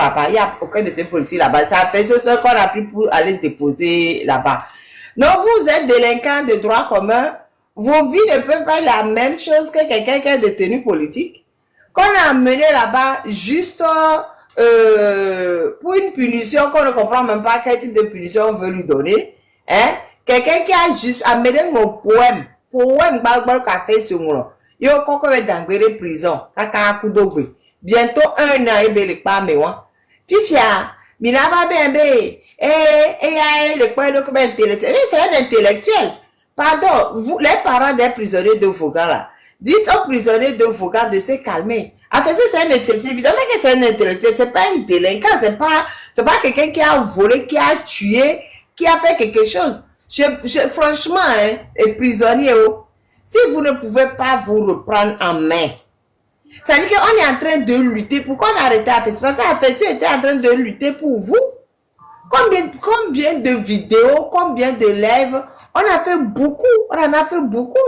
là-bas. Il n'y a aucun détenu politique là-bas. Ça fait ce qu'on a pris pour aller déposer là-bas. Donc, vous êtes délinquant de droit commun. Vos vies ne peuvent pas être la même chose que quelqu'un qui est détenu politique. Qu'on a amené là-bas juste pour une punition qu'on ne comprend même pas quel type de punition on veut lui donner. Hein? Quelqu'un qui a juste amené mon poème qu'a fait ce mot. Il y a encore dans la prison. Bientôt 1 an et bien le pas mais moi. Fifia, minava bébé. Le point de intellectuel. C'est un intellectuel. Pardon, vous, les parents des prisonniers de Fouga là, dites aux prisonniers de Fouga de se calmer. En fait, c'est un intellectuel. Évidemment que c'est un intellectuel. C'est pas un délinquant. C'est pas quelqu'un qui a volé, qui a tué, qui a fait quelque chose. Franchement, hein, les prisonniers, si vous ne pouvez pas vous reprendre en main, ça veut dire qu'on est en train de lutter. Pourquoi on a arrêté à faire ça? Parce qu'en fait, tu étais en train de lutter pour vous. Combien de vidéos, combien de lives, on a fait beaucoup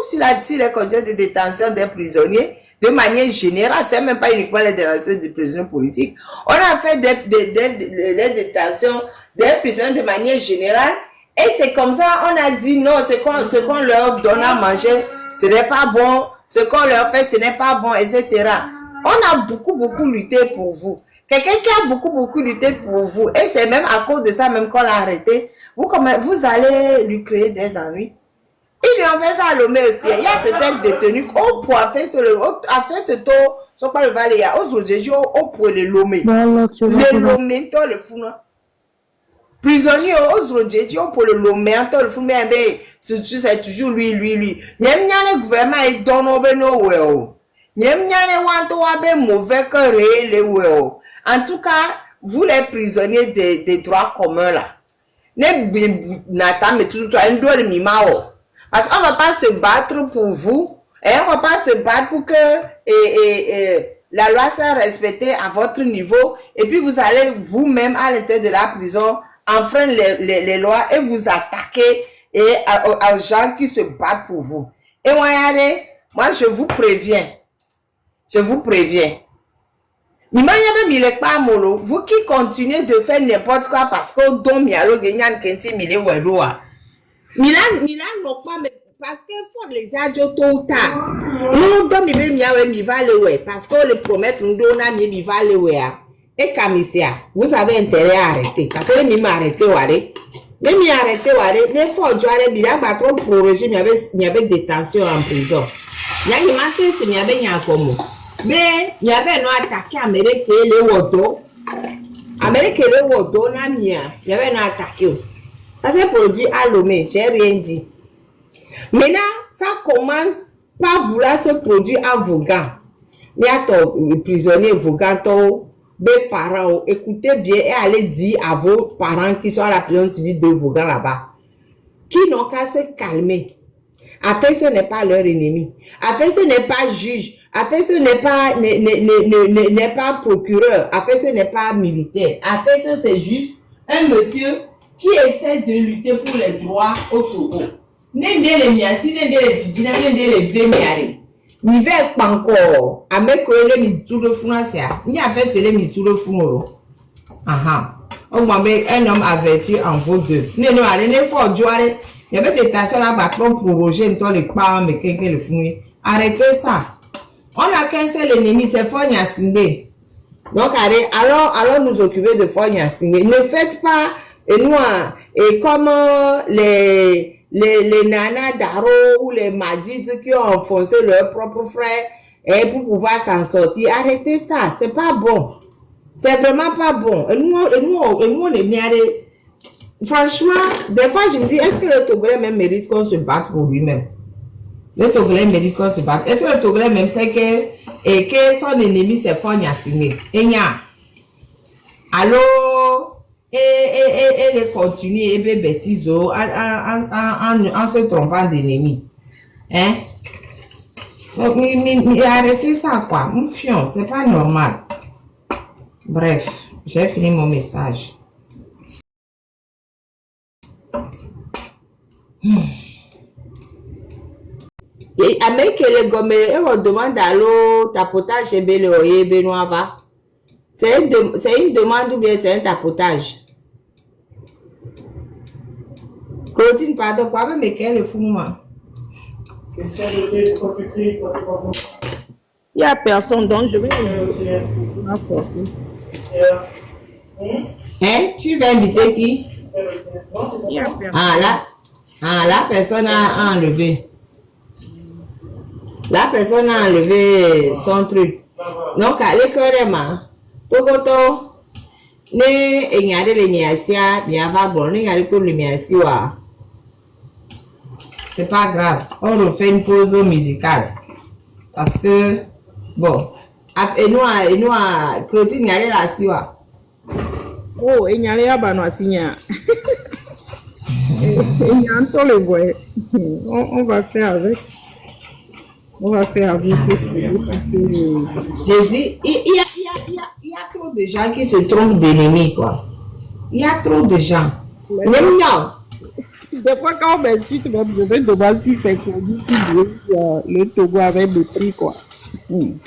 sur les conditions de détention des prisonniers, de manière générale, c'est même pas uniquement les détentions des prisonniers politiques. On a fait les détentions des prisonniers de manière générale, et c'est comme ça, on a dit non, ce qu'on leur donne à manger, ce n'est pas bon, ce qu'on leur fait, ce n'est pas bon, etc. On a beaucoup lutté pour vous. Quelqu'un qui a beaucoup lutté pour vous, et c'est même à cause de ça même qu'on l'a arrêté, vous allez lui créer des ennuis. Ils lui ont fait ça à Lomé aussi. Il y a certains détenus qui ont fait ce tour, ce qu'on va aller à aujourd'hui, on peut les Lomé. Les Lomé, toi le fou, non? Prisonnier, aujourd'hui, on peut le Lomé, toi le fou, mais c'est toujours lui. Même le gouvernement, il donne au beno, même le mauvais que réel, en tout cas, vous les prisonniers des droits communs là, parce qu'on ne va pas se battre pour vous, et on ne va pas se battre pour que la loi soit respectée à votre niveau, et puis vous allez vous-même à l'intérieur de la prison enfreindre les lois et vous attaquer aux gens qui se battent pour vous. Et moi je vous préviens. Vous qui continuez de faire n'importe quoi parce que don mialo genyan kenti mile weroa. Milan non pas mais parce que faut les adjo tôt ou tard. Nous don mi miawe mi vale we parce que le promettre nous donna mi vale we. Et Kamisia, vous avez intérêt à arrêter parce que mi m'arrêter ware. Mais mi arrêter ware, ne faut jouer mi ba trop proroger mi avait détention en prison. Yangi maté c'est mi avait nyakomo. Mais il y avait non attaqué Amérique le wodo. Amérique le wodo na mia. Il y avait non attaqué. Ça c'est produit à Lomé, j'ai rien dit. Maintenant, ça commence par vouloir se produire à Vougan. Il y a ton prisonnier Vougan, ton parents, écoutez bien et allez dire à vos parents qui sont à la prison civile de Vougan là-bas, qui n'ont qu'à se calmer. Afin ce n'est pas leur ennemi. Afin ce n'est pas juge. Afin ce n'est pas procureur. Afin ce n'est pas militaire. Afin ce c'est juste un monsieur qui essaie de lutter pour les droits au Togo. N'ende les miasi, n'ende les jijina, n'ende les vémiari. Ni veut pas encore. Avec les mitou de Français. Ni a fait ce les mitou de Fumoro. Aha. On m'a mis un homme averti en vaut deux. Non, allez, ne faut jouer. Il y avait des stations là-bas pour Roger, les parents, mais quelqu'un le fouille. Arrêtez ça. On a qu'un seul ennemi, c'est Fogna Singé. Donc, allons nous occuper de Fogna Singé. Ne faites pas, et comme les nanas d'Aro ou les Majid qui ont enfoncé leur propre frère pour pouvoir s'en sortir. Arrêtez ça, c'est pas bon. C'est vraiment pas bon. Et nous, on est bien. Franchement, des fois, je me dis, est-ce que le Togolais même mérite qu'on se batte pour lui-même? Le Togolais mérite qu'on se batte. Est-ce que le Togolais même sait que son ennemi, c'est Fogna Singé? Et allô? Et les continuer, et bêtises, en se trompant d'ennemi. Hein? Donc, arrêtez ça, quoi. Mouffion, c'est pas normal. Bref, j'ai fini mon message. Et avec les gommes, on demande à l'eau, tapotage et belle oye, benoît va. C'est une demande ou bien c'est un tapotage? Claudine, pardon, quoi, mais quel fou, moi? Il n'y a personne, donc je vais la forcer. Hein? Tu vas inviter qui? Il y a personne. La personne a enlevé. La personne a enlevé son truc. Donc, à l'école, Togoto, ne enyade le miasia, bien va bon, ne pour le miasia. C'est pas grave, on refait une pause musicale. Parce que, bon, et nous, Claudine, n'y a la siwa. Oh, il n'y a rien à signer. Il y a un temps le voix. On va faire avec. On va faire avec. J'ai dit, il y a trop de gens qui se trompent d'ennemis, quoi. Il y a trop de gens. Même non. Des fois, quand on m'insulte, je vais demander si c'est Claudine qui dirige le Togo avec le prix, quoi. Il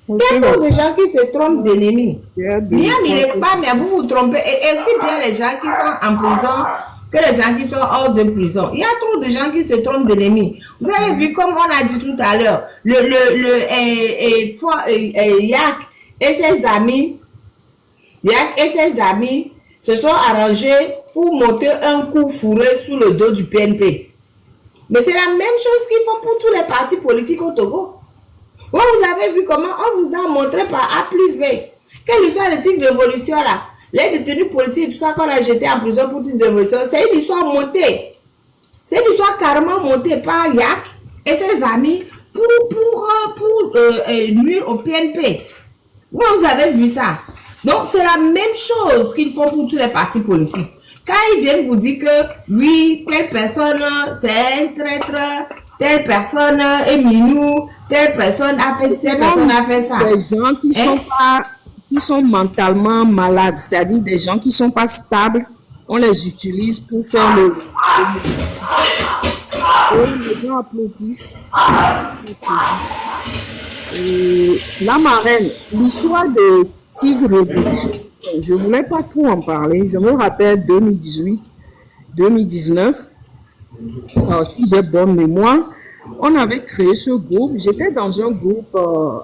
y a trop de gens qui se trompent d'ennemis. Bien, pas, mais vous vous trompez. Et aussi bien les gens qui sont en prison que les gens qui sont hors de prison. Il y a trop de gens qui se trompent d'ennemis. Vous avez vu, comme on a dit tout à l'heure, Yak et ses amis se sont arrangés pour monter un coup fourré sous le dos du PNP. Mais c'est la même chose qu'ils font pour tous les partis politiques au Togo. Vous avez vu comment on vous a montré par A plus B que l'histoire de Tigre Révolution là, les détenus politiques, tout ça qu'on a jeté en prison pour Tigre Révolution, c'est une histoire montée. C'est une histoire carrément montée par Yak et ses amis pour nuire au PNP. Vous avez vu ça. Donc c'est la même chose qu'ils font pour tous les partis politiques. Quand ils viennent vous dire que oui, telle personne c'est un traître, telle personne est minou, telle personne a fait telle personne a fait ça. Des gens qui sont mentalement malades, c'est-à-dire des gens qui sont pas stables, on les utilise pour faire le... Et les gens applaudissent. Et la marraine, l'histoire de Tigre Révolution, je ne voulais pas trop en parler. Je me rappelle 2018, 2019, si j'ai bonne mémoire, on avait créé ce groupe. J'étais dans un groupe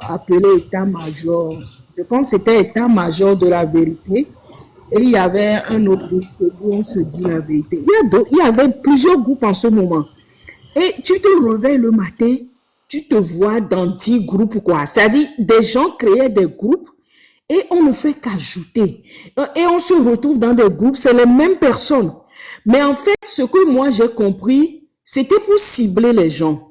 appelé État-major. Je pense que c'était État-major de la vérité. Et il y avait un autre groupe où on se dit la vérité. Il y avait plusieurs groupes en ce moment. Et tu te réveilles le matin, tu te vois dans 10 groupes, quoi. C'est-à-dire, des gens créaient des groupes et on ne fait qu'ajouter. Et on se retrouve dans des groupes, c'est les mêmes personnes. Mais en fait, ce que moi j'ai compris, c'était pour cibler les gens.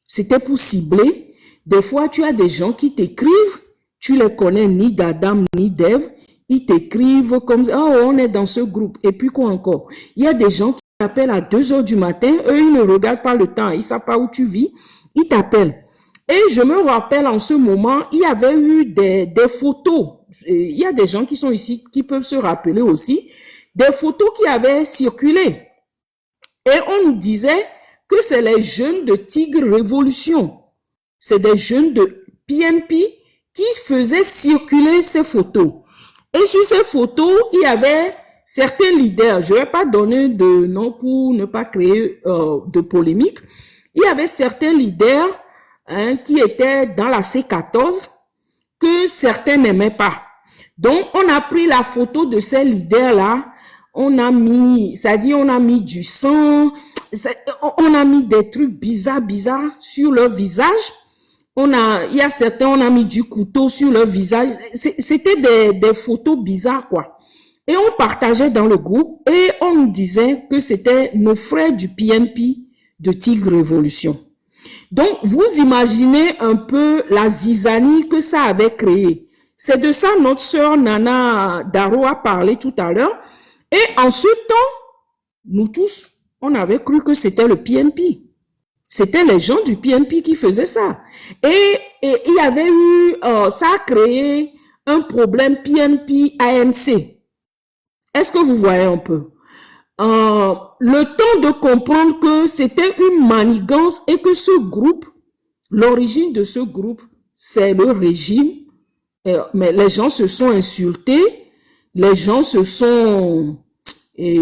C'était pour cibler. Des fois, tu as des gens qui t'écrivent, tu les connais ni d'Adam ni d'Ève, ils t'écrivent comme ça, oh, on est dans ce groupe. Et puis quoi encore? Il y a des gens qui t'appellent à 2 heures du matin, eux, ils ne regardent pas le temps, ils ne savent pas où tu vis, ils t'appellent. Et je me rappelle en ce moment, il y avait eu des photos. Il y a des gens qui sont ici qui peuvent se rappeler aussi, des photos qui avaient circulé. Et on nous disait que c'est les jeunes de Tigre Révolution. C'est des jeunes de PNP qui faisaient circuler ces photos. Et sur ces photos, il y avait certains leaders. Je ne vais pas donner de nom pour ne pas créer de polémique. Il y avait certains leaders qui étaient dans la C14 que certains n'aimaient pas. Donc, on a pris la photo de ces leaders-là. On a mis, c'est-à-dire on a mis du sang, on a mis des trucs bizarres sur leur visage. Il y a certains, on a mis du couteau sur leur visage. C'était des photos bizarres, quoi. Et on partageait dans le groupe et on nous disait que c'était nos frères du PNP de Tigre Révolution. Donc, vous imaginez un peu la zizanie que ça avait créé. C'est de ça notre sœur Nana Daro a parlé tout à l'heure. Et en ce temps, nous tous, on avait cru que c'était le PNP. C'était les gens du PNP qui faisaient ça. Et il y avait eu, ça a créé un problème PNP-ANC. Est-ce que vous voyez un peu? Le temps de comprendre que c'était une manigance et que ce groupe, l'origine de ce groupe, c'est le régime Mais les gens se sont insultés, les gens se sont,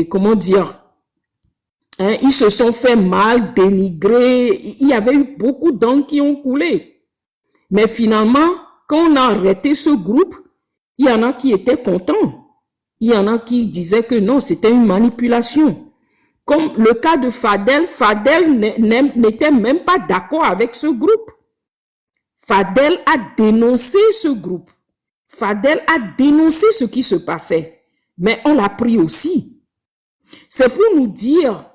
comment dire, hein, ils se sont fait mal, dénigrés. Il y avait eu beaucoup d'encre qui ont coulé. Mais finalement, quand on a arrêté ce groupe, il y en a qui étaient contents. Il y en a qui disaient que non, c'était une manipulation. Comme le cas de Fadel, Fadel n'était même pas d'accord avec ce groupe. Fadel a dénoncé ce groupe. Fadel a dénoncé ce qui se passait. Mais on l'a pris aussi. C'est pour nous dire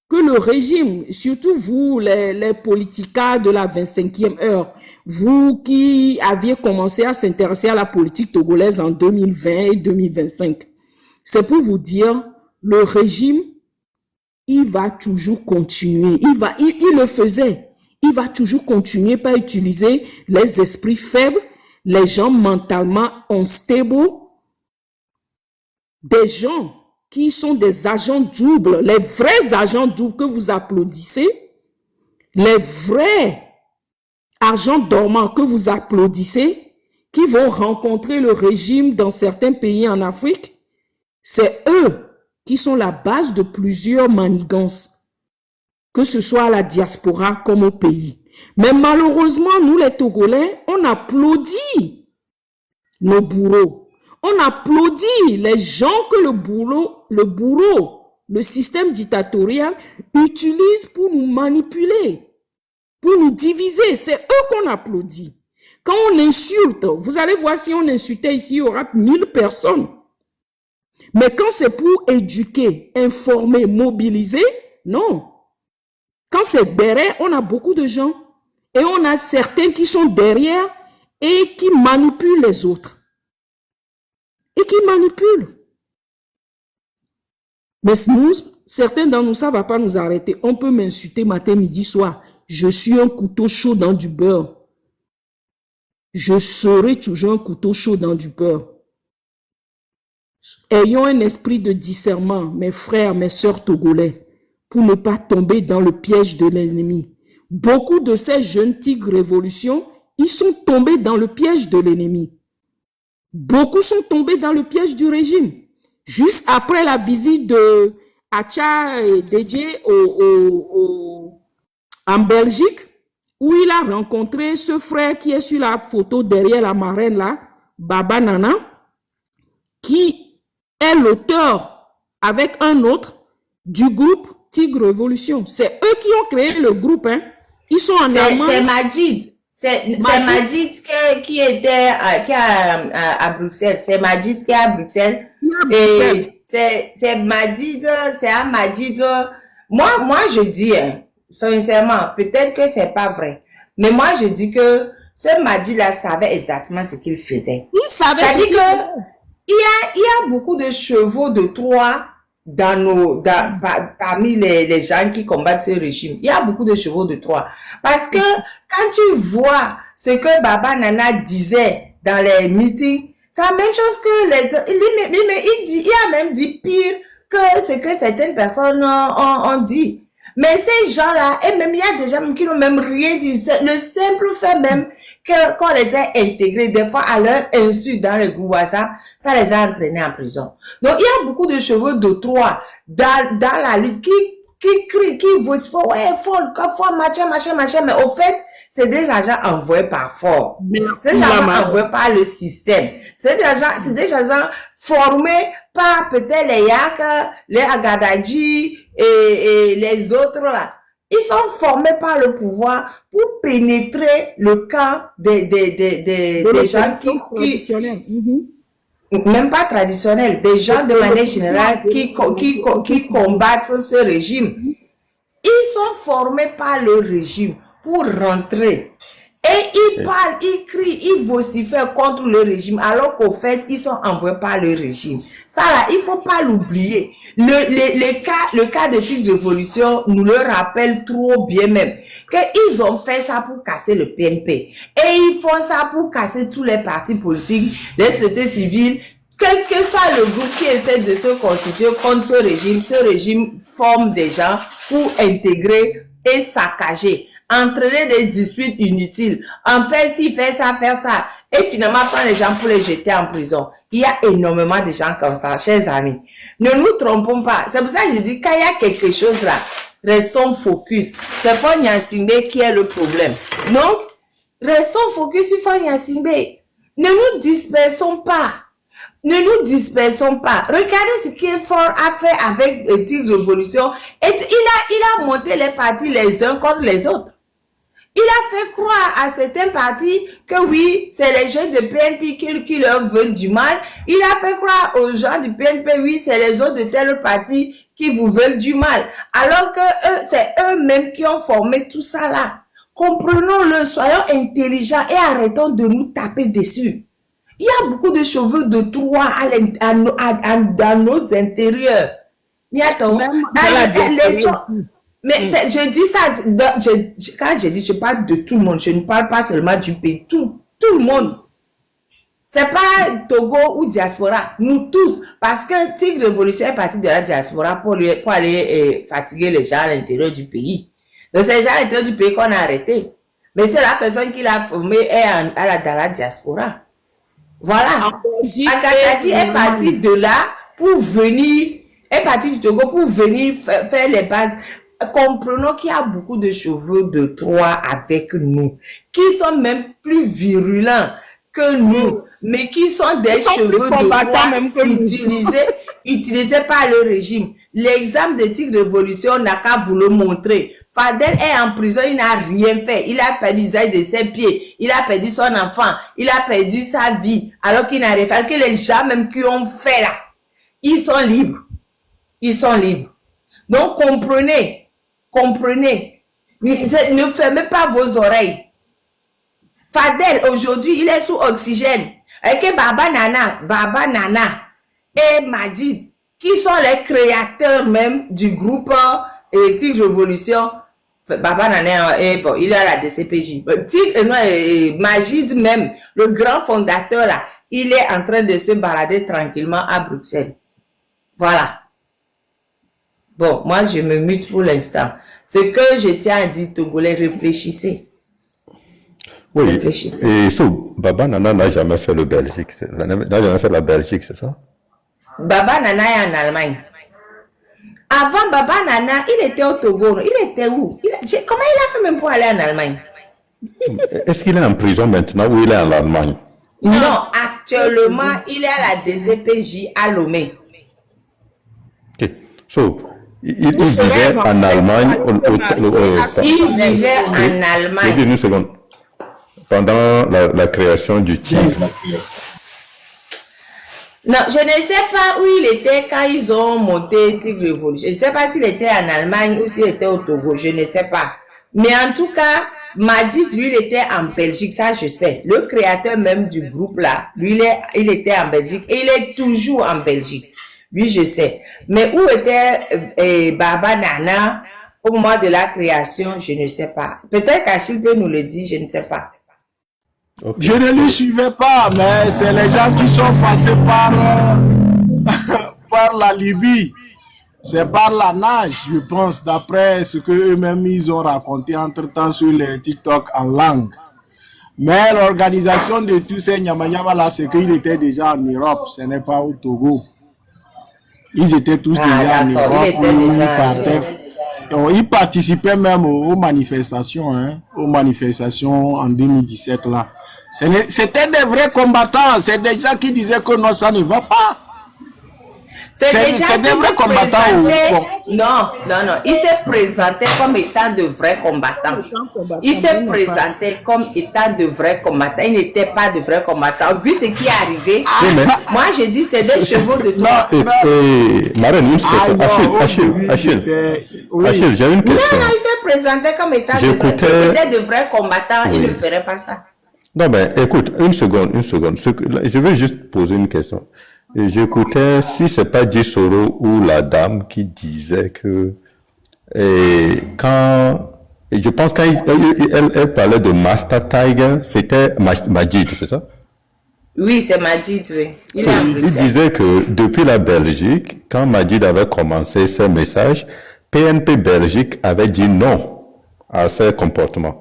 que le régime, surtout vous, les politicas de la 25e heure, vous qui aviez commencé à s'intéresser à la politique togolaise en 2020 et 2025, c'est pour vous dire, le régime, il va toujours continuer. Il le faisait. Il va toujours continuer par utiliser les esprits faibles, les gens mentalement unstable, des gens qui sont des agents doubles, les vrais agents doubles que vous applaudissez, les vrais agents dormants que vous applaudissez, qui vont rencontrer le régime dans certains pays en Afrique, c'est eux qui sont la base de plusieurs manigances, que ce soit à la diaspora comme au pays. Mais malheureusement, nous les Togolais, on applaudit nos bourreaux. On applaudit les gens que le bourreau, le système dictatorial utilise pour nous manipuler, pour nous diviser. C'est eux qu'on applaudit. Quand on insulte, vous allez voir si on insultait ici, il y aura 1000 personnes. Mais quand c'est pour éduquer, informer, mobiliser, non. Quand c'est derrière, on a beaucoup de gens. Et on a certains qui sont derrière et qui manipulent les autres. Et qui manipulent. Mais nous, certains d'entre nous, ça ne va pas nous arrêter. On peut m'insulter matin, midi, soir. Je suis un couteau chaud dans du beurre. Je serai toujours un couteau chaud dans du beurre. Ayons un esprit de discernement, mes frères, mes sœurs togolais, pour ne pas tomber dans le piège de l'ennemi. Beaucoup de ces jeunes tigres révolution, ils sont tombés dans le piège de l'ennemi. Beaucoup sont tombés dans le piège du régime. Juste après la visite de Acha et Dédje en Belgique, où il a rencontré ce frère qui est sur la photo derrière la marraine là, Baba Nana, qui est l'auteur avec un autre du groupe Tigre Révolution. C'est eux qui ont créé le groupe. Hein. Ils sont en Allemagne. C'est Majid. C'est Majid qui était à Bruxelles. C'est Majid qui est à Bruxelles. Et c'est Majid, c'est à Majid. Moi, je dis, hein, sincèrement, peut-être que c'est pas vrai. Mais moi, je dis que ce Majid-là savait exactement ce qu'il faisait. Il savait ce qu'il faisait. Il y a beaucoup de chevaux de Troie parmi les gens qui combattent ce régime. Il y a beaucoup de chevaux de Troie. Parce que quand tu vois ce que Baba Nana disait dans les meetings, c'est la même chose que il a même dit pire que ce que certaines personnes ont dit. Mais ces gens-là, et même il y a des gens qui n'ont même rien dit. Le simple fait même qu'on les a intégrés des fois à leur insu dans le groupe WhatsApp, ça les a entraînés en prison. Donc il y a beaucoup de chevaux de Troie dans la lutte qui crient, qui voient, ouais, faut, machin, mais au fait, c'est des agents envoyés par fort. C'est des agents envoyés par le système. C'est des agents formés par peut-être les Yak, les Agadadji et les autres là. Ils sont formés par le pouvoir pour pénétrer le camp des gens qui même pas traditionnels, des gens de manière générale qui combattent ce régime. Ils sont formés par le régime pour rentrer. Et ils parlent, ils crient, ils vocifèrent contre le régime, alors qu'au fait, ils sont envoyés par le régime. Ça là, il faut pas l'oublier. Le cas de Tigre Révolution nous le rappelle trop bien même, qu'ils ont fait ça pour casser le PNP. Et ils font ça pour casser tous les partis politiques, les sociétés civiles, quel que soit le groupe qui essaie de se constituer contre ce régime forme des gens pour intégrer et saccager. Entraîner des disputes inutiles. En fait, s'il fait ça, faire ça. et finalement prendre les gens pour les jeter en prison. Il y a énormément de gens comme ça, chers amis. Ne nous trompons pas. C'est pour ça que je dis, quand il y a quelque chose là, restons focus. C'est pas Nyansimbe qui est le problème. Donc, restons focus sur Fon Nyansimbe. Ne nous dispersons pas. Ne nous dispersons pas. Regardez ce qu'il Fort a fait avec Tigre Révolution. Et il a monté les partis les uns contre les autres. Il a fait croire à certains partis que oui, c'est les jeunes de PNP qui leur veulent du mal. Il a fait croire aux gens du PNP, oui, c'est les autres de tel parti qui vous veulent du mal. Alors que c'est eux-mêmes qui ont formé tout ça là. Comprenons-le, soyons intelligents et arrêtons de nous taper dessus. Il y a beaucoup de cheveux de Troie dans nos intérieurs. Il y a mais je dis ça, quand je dis, je parle de tout le monde, je ne parle pas seulement du pays, tout le monde. C'est pas Togo ou diaspora, nous tous, parce que Tigre Révolution est parti de la diaspora pour aller fatiguer les gens à l'intérieur du pays. Donc c'est les gens à l'intérieur du pays qu'on a arrêté. Mais c'est la personne qui l'a formé dans la diaspora. Voilà. Akatadji est parti de là pour venir, est parti du Togo pour venir faire les bases. Comprenons qu'il y a beaucoup de cheveux de Troie avec nous, qui sont même plus virulents que nous, mais qui sont des cheveux de Troie utilisés par le régime. L'exemple de Tigre Révolution n'a qu'à vous le montrer. Fadel est en prison, il n'a rien fait. Il a perdu l'usage de ses pieds. Il a perdu son enfant. Il a perdu sa vie. Alors qu'il n'a rien fait. Que les gens même qui ont fait là, ils sont libres. Ils sont libres. Donc comprenez. Ne fermez pas vos oreilles. Fadel, aujourd'hui, il est sous oxygène. Et Baba Nana et Majid, qui sont les créateurs même du groupe Tigre Révolution. Baba Nana, bon, il est à la DCPJ. Majid même, le grand fondateur là, il est en train de se balader tranquillement à Bruxelles. Voilà. Bon, moi, je me mute pour l'instant. Ce que je tiens à dire, Togolais, réfléchissez. Oui, réfléchissez. Et Baba Nana n'a jamais fait le Belgique. N'a jamais fait la Belgique, c'est ça? Baba Nana est en Allemagne. Avant Baba Nana, il était au Togo. Il était où? Comment il a fait même pour aller en Allemagne? Est-ce qu'il est en prison maintenant ou il est en Allemagne? Non, actuellement, il est à la DCPJ à Lomé. Ok. Il vivait en Allemagne. Il vivait en Allemagne. Une seconde. Pendant la création du Tigre. Non, je ne sais pas où il était quand ils ont monté Tigre Révolution. Je ne sais pas s'il était en Allemagne ou s'il était au Togo. Je ne sais pas. Mais en tout cas, Majid, lui, il était en Belgique. Ça, je sais. Le créateur même du groupe là, lui, il était en Belgique et il est toujours en Belgique. Oui, je sais. Mais où était Baba Nana au moment de la création, je ne sais pas. Peut-être qu'Achille peut nous le dire, je ne sais pas. Okay. Je ne lui suivais pas, mais c'est les gens qui sont passés par la Libye. C'est par la nage, je pense, d'après ce que eux-mêmes ils ont raconté entre-temps sur les TikTok en langue. Mais l'organisation de tous ces Nyama là, c'est qu'il était déjà en Europe, ce n'est pas au Togo. Ils étaient tous déjà en Europe, ils participaient même aux manifestations, aux manifestations en 2017 là. C'était des vrais combattants, c'est des gens qui disaient que non, ça ne va pas. C'est des vrais combattants. Non. Il s'est présenté comme étant de vrais combattants. Il s'est présenté comme étant de vrais combattants. Il n'était pas de vrais combattants. Vu ce qui est arrivé, moi je dis c'est des chevaux de toi. Marine, une question. Achille, j'ai une question. Non, il s'est présenté comme étant de vrais combattants. Il ne ferait pas ça. Non, mais écoute, une seconde. Je veux juste poser une question. J'écoutais, si c'est pas Djissoro ou la dame qui disait que je pense quand elle parlait de Master Tiger, c'était Majid, c'est ça? Oui, c'est Majid, oui. Il disait que depuis la Belgique, quand Majid avait commencé ses messages, PNP Belgique avait dit non à ces comportements.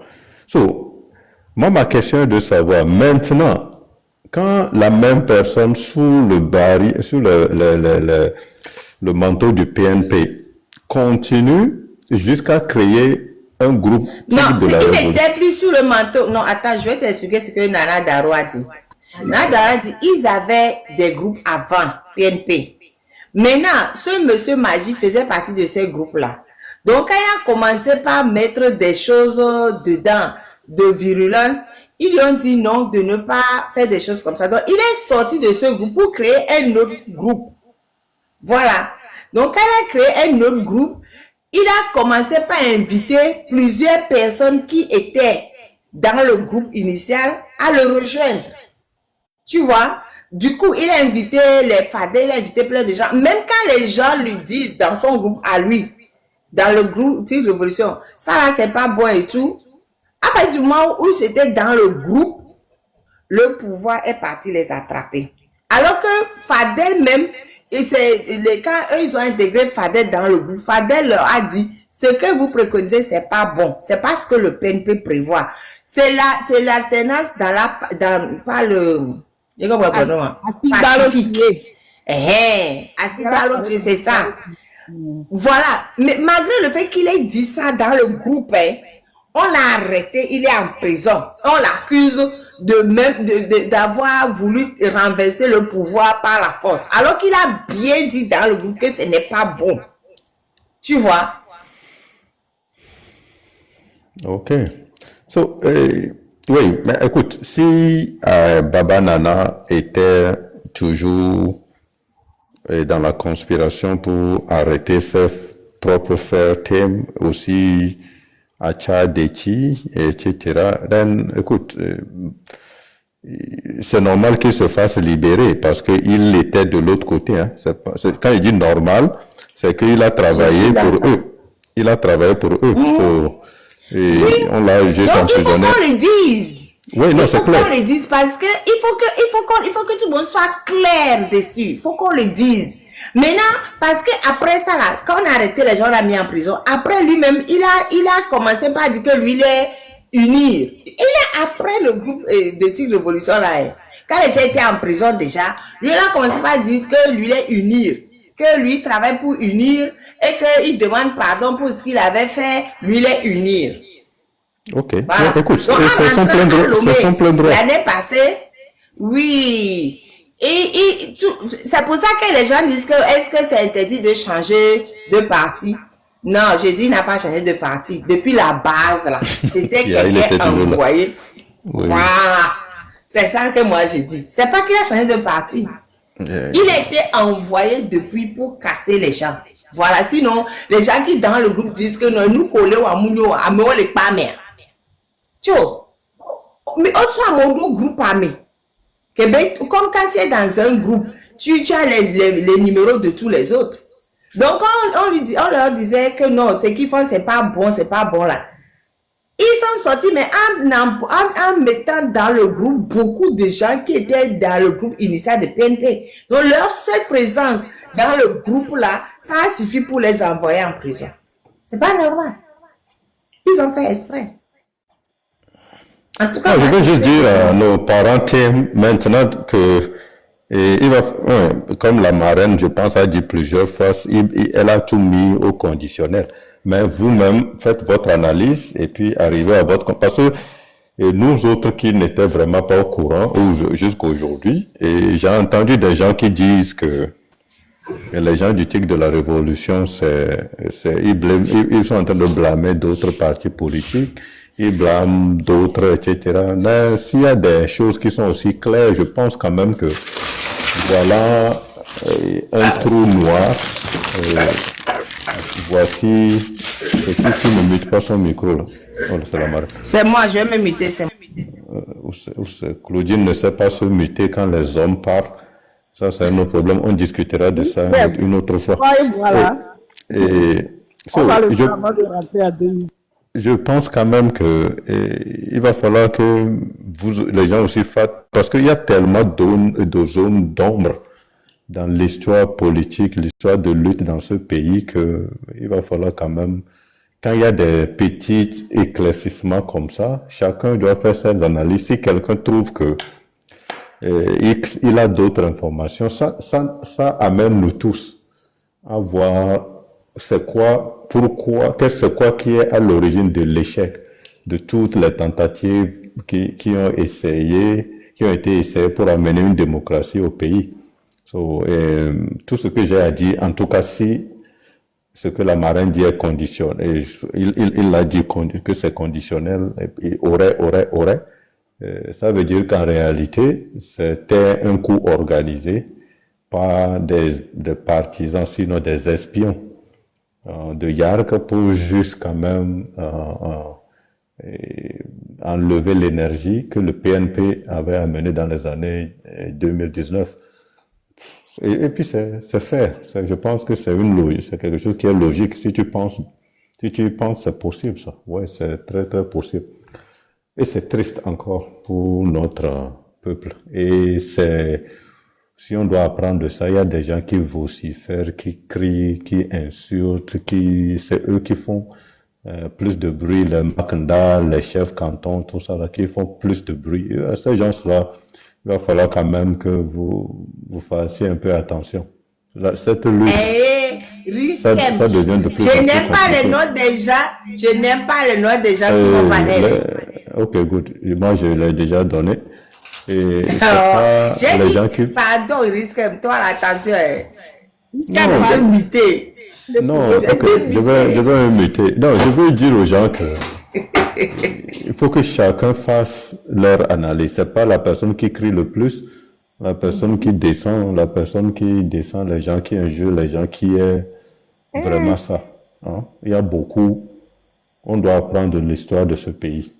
Moi, ma question est de savoir, maintenant, quand la même personne sous le manteau du PNP continue jusqu'à créer un groupe Non, type de la il révolution. n'était plus sur le manteau. Non, attends, je vais t'expliquer ce que Nana Daro a dit. Nana Daro a dit, ils avaient des groupes avant, PNP. Maintenant, ce monsieur Magique faisait partie de ces groupes-là. Donc, quand il a commencé par mettre des choses dedans, de virulence, ils lui ont dit non, de ne pas faire des choses comme ça. Donc, il est sorti de ce groupe pour créer un autre groupe. Voilà. Donc, quand il a créé un autre groupe, il a commencé par inviter plusieurs personnes qui étaient dans le groupe initial à le rejoindre. Tu vois? Du coup, il a invité les fadets, il a invité plein de gens. Même quand les gens lui disent dans son groupe à lui, dans le groupe Tigre Révolution, ça là, c'est pas bon et tout. À partir du moment où c'était dans le groupe, le pouvoir est parti les attraper. Alors que Fadel même, quand eux, ils ont intégré Fadel dans le groupe, Fadel leur a dit, ce que vous préconisez, c'est pas bon. C'est pas ce que le PNP prévoit. C'est l'alternance pas le, Assis dans le pied. Assis dans l'autre, c'est ça. Voilà. Mais malgré le fait qu'il ait dit ça dans le groupe, on l'a arrêté, il est en prison. On l'accuse d'avoir voulu renverser le pouvoir par la force. Alors qu'il a bien dit dans le groupe que ce n'est pas bon. Tu vois? Ok. So, oui, mais écoute, si Baba Nana était toujours dans la conspiration pour arrêter ses propres frères Tem, aussi Acha Dechi, etc., then, écoute, c'est normal qu'il se fasse libérer parce qu'il était de l'autre côté. Hein. Quand il dit normal, c'est qu'il a travaillé pour eux. Il a travaillé pour eux. So, et oui. On l'a juste emprisonné. Il faut qu'on le dise. Oui, non, c'est clair. Il faut qu'on le dise parce que il faut que tout le monde soit clair dessus. Il faut qu'on le dise. Maintenant, parce que après ça là, quand on a arrêté les gens, on l'a mis en prison. Après lui-même, il a commencé par dire que lui il est unir. Il est après le groupe de Tigre Révolution là. Quand les gens étaient en prison déjà, lui il a commencé par dire que lui il est unir. Que lui travaille pour unir et qu'il demande pardon pour ce qu'il avait fait, lui les unir. Ok. Voilà. Mais écoute, c'est son plein droit. L'année passée, oui. Et c'est pour ça que les gens disent que est-ce que c'est interdit de changer de parti? Non, j'ai dit il n'a pas changé de parti. Depuis la base là, c'était quelqu'un envoyé. Oui. Voilà. C'est ça que moi j'ai dit. C'est pas qu'il a changé de parti. Il a été envoyé depuis pour casser les gens. Voilà, sinon, les gens qui dans le groupe disent que nous collons à Mounio, à me les pas mais. Tu vois, mais on soit mon groupe armé. Comme quand tu es dans un groupe, tu as les numéros de tous les autres. Donc, on leur disait que non, ce qu'ils font, c'est pas bon là. Ils sont sortis, mais en mettant dans le groupe beaucoup de gens qui étaient dans le groupe initial de PNP. Donc, leur seule présence dans le groupe là, ça a suffi pour les envoyer en prison. C'est pas normal. Ils ont fait exprès. En tout cas, je veux juste dire à nos parents maintenant que comme la marraine, je pense, a dit plusieurs fois, elle a tout mis au conditionnel. Mais vous-même, faites votre analyse et puis arrivez à votre... Parce que nous autres qui n'étaient vraiment pas au courant jusqu'à aujourd'hui, et j'ai entendu des gens qui disent que les gens du Tigre de la Révolution, ils sont en train de blâmer d'autres partis politiques, ils blâment d'autres, etc. Mais s'il y a des choses qui sont aussi claires, je pense quand même que voilà un trou noir. Voici, et qui ne mute pas son micro là. Oh, c'est la marque. C'est moi, je vais me muter. Claudine ne sait pas se muter quand les hommes parlent. Ça, c'est un autre problème. On discutera de ça une autre fois. Voilà. Je pense quand même que il va falloir que les gens aussi fassent, parce qu'il y a tellement de zones d'ombre dans l'histoire politique, l'histoire de lutte dans ce pays, que il va falloir quand même, quand il y a des petits éclaircissements comme ça, chacun doit faire ses analyses. Si quelqu'un trouve que X, il a d'autres informations. Ça amène nous tous à voir c'est quoi, pourquoi, c'est quoi qui est à l'origine de l'échec de toutes les tentatives qui ont été essayées pour amener une démocratie au pays. Tout ce que j'ai à dire, en tout cas, si ce que la marraine dit est conditionnel, il a dit que c'est conditionnel, et aurait, ça veut dire qu'en réalité, c'était un coup organisé par des partisans, sinon des espions de Yark pour juste quand même enlever l'énergie que le PNP avait amenée dans les années 2019. Et puis c'est faire. Je pense que c'est une logique, c'est quelque chose qui est logique. Si tu penses, c'est possible ça. Ouais, c'est très très possible. Et c'est triste encore pour notre peuple. Et si on doit apprendre de ça, il y a des gens qui vocifèrent, qui crient, qui insultent, c'est eux qui font plus de bruit, les Makanda, les chefs cantons, tout ça là, qui font plus de bruit. Et ces gens-là, il va falloir quand même que vous fassiez un peu attention. Cette lutte, ça devient de plus en plus compliqué. Je n'aime pas les noms des gens sur mon panel. Ok, good. Moi, je l'ai déjà donné. Et j'ai les dit, gens qui... pardon, Riskem, toi, attention. Riskem va muter. Non, ok, je vais muter. Non, je veux dire aux gens que il faut que chacun fasse leur analyse. C'est pas la personne qui crie le plus, la personne qui descend, les gens qui injurent, les gens qui est vraiment ça. Hein? Il y a beaucoup. On doit apprendre de l'histoire de ce pays.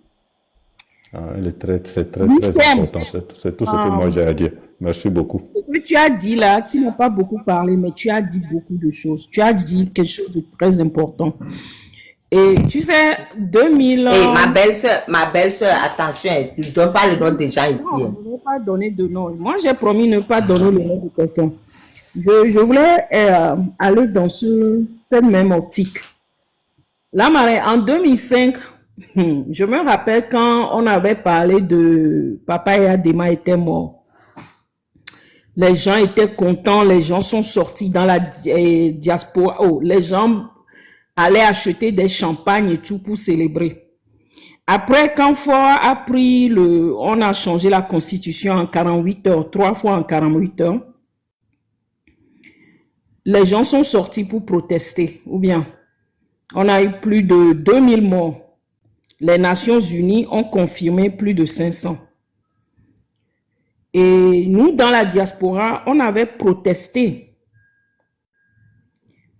C'est très important. C'est tout ce que moi j'ai à dire. Merci beaucoup. Ce que tu as dit là, tu n'as pas beaucoup parlé, mais tu as dit beaucoup de choses. Tu as dit quelque chose de très important. Et tu sais, 2000... Et ma belle-sœur, attention, ne donne pas le nom des gens ici. Non, je ne vais pas donner de nom. Moi, j'ai promis ne pas donner le nom de quelqu'un. Je voulais aller dans cette même optique. Là, en 2005, je me rappelle quand on avait parlé de Papa Adema était mort. Les gens étaient contents, les gens sont sortis dans la diaspora. Les gens allaient acheter des champagnes et tout pour célébrer. Après, quand Ford a pris on a changé la constitution en 48 heures, 3 fois en 48 heures, les gens sont sortis pour protester, ou bien on a eu plus de 2000 morts. Les Nations Unies ont confirmé plus de 500. Et nous, dans la diaspora, on avait protesté.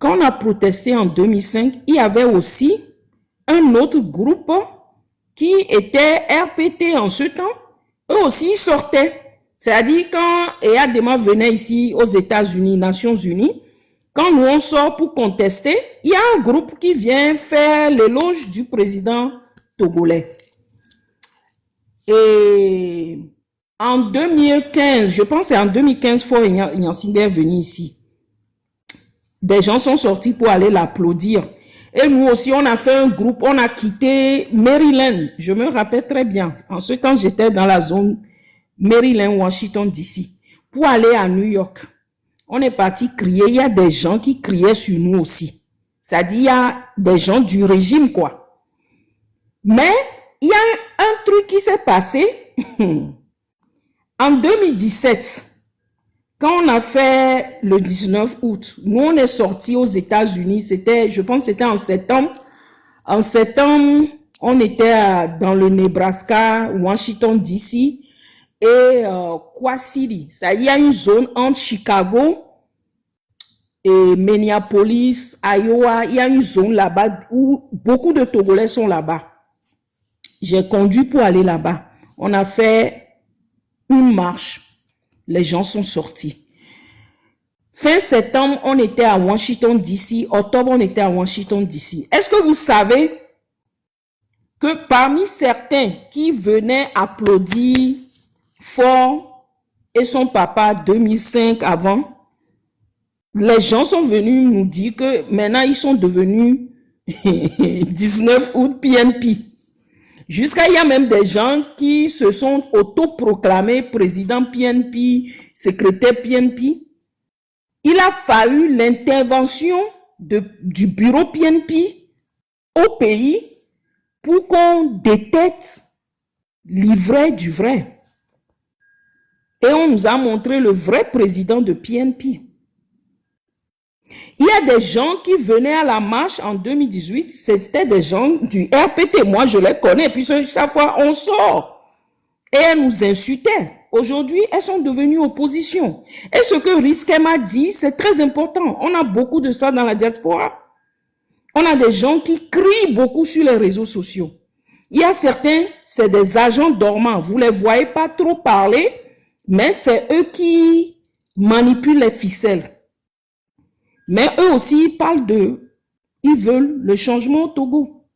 Quand on a protesté en 2005, il y avait aussi un autre groupe qui était RPT en ce temps. Eux aussi, ils sortaient. C'est-à-dire, quand Adema venait ici aux États-Unis, Nations Unies, quand nous on sort pour contester, il y a un groupe qui vient faire l'éloge du président togolais. Et en 2015, je pense que c'est en 2015, Faure Gnassingbé est venu ici. Des gens sont sortis pour aller l'applaudir. Et nous aussi, on a fait un groupe, on a quitté Maryland. Je me rappelle très bien. En ce temps, j'étais dans la zone Maryland, Washington, D.C. pour aller à New York. On est parti crier. Il y a des gens qui criaient sur nous aussi. C'est-à-dire, il y a des gens du régime, quoi. Mais, il y a un truc qui s'est passé. En 2017, quand on a fait le 19 août, nous, on est sortis aux États-Unis. Je pense que c'était en septembre. En septembre, on était dans le Nebraska, Washington, D.C. et Quad City. Ça, il y a une zone entre Chicago et Minneapolis, Iowa. Il y a une zone là-bas où beaucoup de Togolais sont là-bas. J'ai conduit pour aller là-bas. On a fait une marche. Les gens sont sortis. Fin septembre, on était à Washington, D.C. Octobre, on était à Washington, D.C. Est-ce que vous savez que parmi certains qui venaient applaudir Faure et son papa 2005 avant, les gens sont venus nous dire que maintenant ils sont devenus 19 août PNP. Jusqu'à il y a même des gens qui se sont autoproclamés président PNP, secrétaire PNP. Il a fallu l'intervention du bureau PNP au pays pour qu'on détecte l'ivraie du vrai. Et on nous a montré le vrai président de PNP. Il y a des gens qui venaient à la marche en 2018, c'était des gens du RPT. Moi, je les connais, puis chaque fois, on sort. Et elles nous insultaient. Aujourd'hui, elles sont devenues opposition. Et ce que Riskem a dit, c'est très important. On a beaucoup de ça dans la diaspora. On a des gens qui crient beaucoup sur les réseaux sociaux. Il y a certains, c'est des agents dormants. Vous ne les voyez pas trop parler, mais c'est eux qui manipulent les ficelles. Mais eux aussi, ils parlent ils veulent le changement au Togo.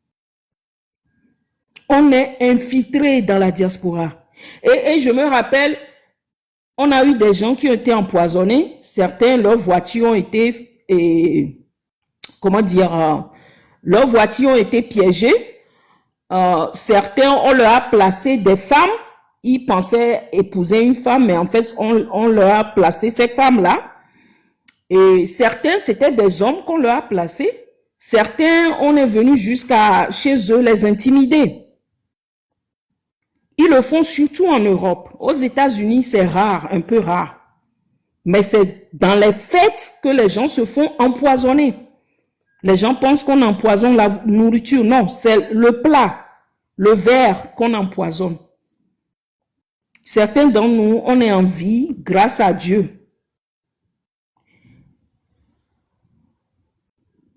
On est infiltré dans la diaspora. Et je me rappelle, on a eu des gens qui ont été empoisonnés. Certains, leurs voitures ont été, leurs voitures ont été piégées. Certains, on leur a placé des femmes. Ils pensaient épouser une femme, mais en fait, on leur a placé ces femmes-là. Et certains, c'était des hommes qu'on leur a placés. Certains, on est venu jusqu'à chez eux les intimider. Ils le font surtout en Europe. Aux États-Unis, c'est rare, un peu rare. Mais c'est dans les fêtes que les gens se font empoisonner. Les gens pensent qu'on empoisonne la nourriture. Non, c'est le plat, le verre qu'on empoisonne. Certains d'entre nous, on est en vie grâce à Dieu.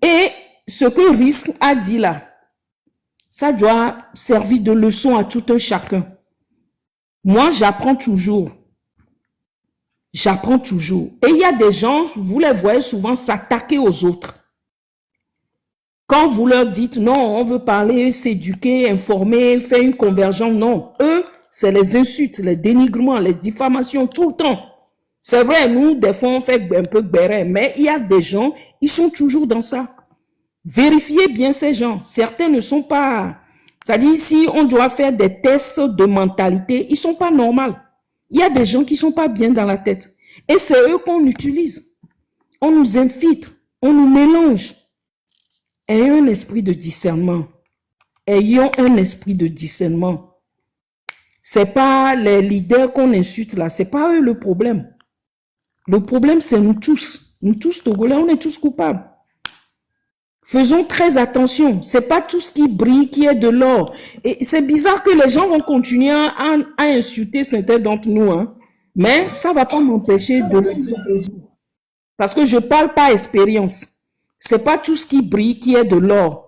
Et ce que Risque a dit là, ça doit servir de leçon à tout un chacun. Moi, j'apprends toujours. J'apprends toujours. Et il y a des gens, vous les voyez souvent s'attaquer aux autres. Quand vous leur dites, non, on veut parler, s'éduquer, informer, faire une convergence, non. Eux, c'est les insultes, les dénigrements, les diffamations, tout le temps. C'est vrai, nous, des fois, on fait un peu béret, mais il y a des gens, ils sont toujours dans ça. Vérifiez bien ces gens. Certains ne sont pas... C'est-à-dire, si on doit faire des tests de mentalité, ils ne sont pas normaux. Il y a des gens qui ne sont pas bien dans la tête. Et c'est eux qu'on utilise. On nous infiltre, on nous mélange. Ayons un esprit de discernement. Ayons un esprit de discernement. Ce n'est pas les leaders qu'on insulte là, ce n'est pas eux le problème. Le problème, c'est nous tous. Nous tous, Togolais, on est tous coupables. Faisons très attention. Ce n'est pas tout ce qui brille qui est de l'or. Et c'est bizarre que les gens vont continuer à insulter certains d'entre nous. Hein. Mais ça ne va pas m'empêcher de le dire. Parce que je ne parle pas expérience. Ce n'est pas tout ce qui brille qui est de l'or.